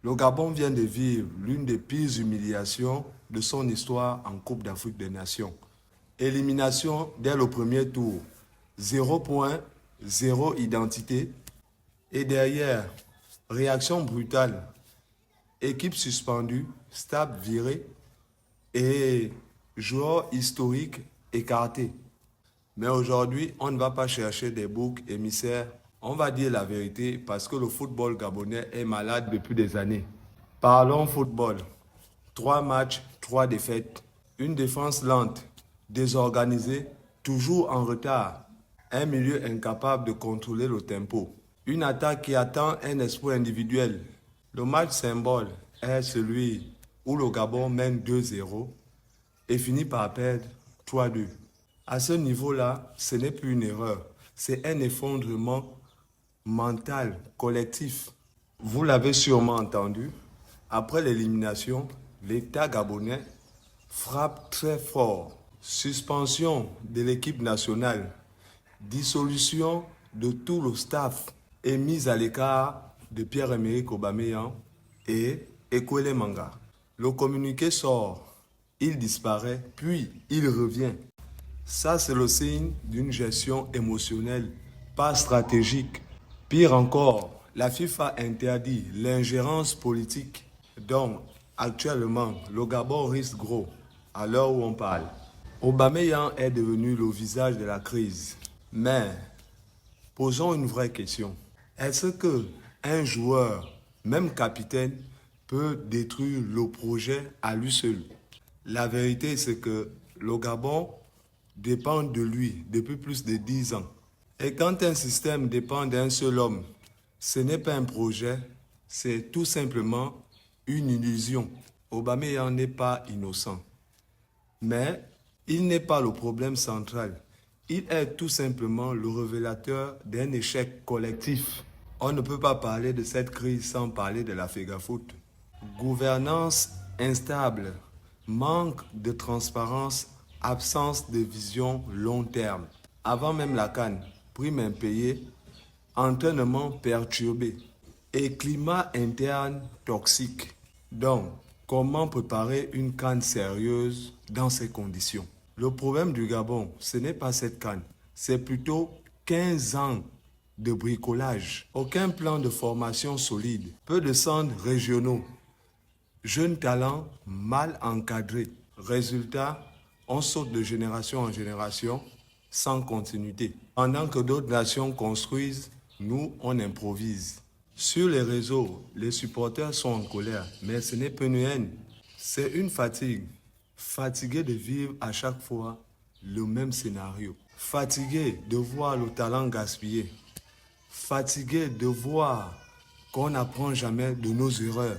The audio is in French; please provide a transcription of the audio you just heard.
Le Gabon vient de vivre l'une des pires humiliations de son histoire en Coupe d'Afrique des Nations. Élimination dès le premier tour, 0 points, 0 identité. Et derrière, réaction brutale, équipe suspendue, stade viré et joueurs historiques écartés. Mais aujourd'hui, on ne va pas chercher des boucs émissaires. On va dire la vérité parce que le football gabonais est malade depuis des années. Parlons football. 3 matchs, 3 défaites. Une défense lente, désorganisée, toujours en retard. Un milieu incapable de contrôler le tempo. Une attaque qui attend un espoir individuel. Le match symbole est celui où le Gabon mène 2-0 et finit par perdre 3-2. À ce niveau-là, ce n'est plus une erreur, c'est un effondrement mental, collectif. Vous l'avez sûrement entendu, après l'élimination, l'État gabonais frappe très fort. Suspension de l'équipe nationale, dissolution de tout le staff et mise à l'écart de Pierre-Emerick Aubameyang et Ekwele Manga. Le communiqué sort, il disparaît, puis il revient. Ça, c'est le signe d'une gestion émotionnelle, pas stratégique. Pire encore, la FIFA interdit l'ingérence politique. Donc, actuellement, le Gabon risque gros, à l'heure où on parle. Aubameyang est devenu le visage de la crise. Mais, posons une vraie question. Est-ce qu'un joueur, même capitaine, peut détruire le projet à lui seul? La vérité, c'est que le Gabon dépend de lui depuis plus de 10 ans. Et quand un système dépend d'un seul homme, ce n'est pas un projet, c'est tout simplement une illusion. Aubameyang n'est pas innocent. Mais il n'est pas le problème central. Il est tout simplement le révélateur d'un échec collectif. On ne peut pas parler de cette crise sans parler de la FEGAFOOT. Gouvernance instable, manque de transparence, absence de vision long terme. Avant même la CAN, prime impayée, entraînement perturbé et climat interne toxique. Donc, comment préparer une CAN sérieuse dans ces conditions? Le problème du Gabon, ce n'est pas cette CAN, c'est plutôt 15 ans de bricolage. Aucun plan de formation solide, peu de centres régionaux, jeunes talents mal encadrés. Résultat, on saute de génération en génération sans continuité. Pendant que d'autres nations construisent, nous, on improvise. Sur les réseaux, les supporters sont en colère, mais ce n'est pas une haine, c'est une fatigue. Fatigué de vivre à chaque fois le même scénario. Fatigué de voir le talent gaspillé. Fatigué de voir qu'on n'apprend jamais de nos erreurs.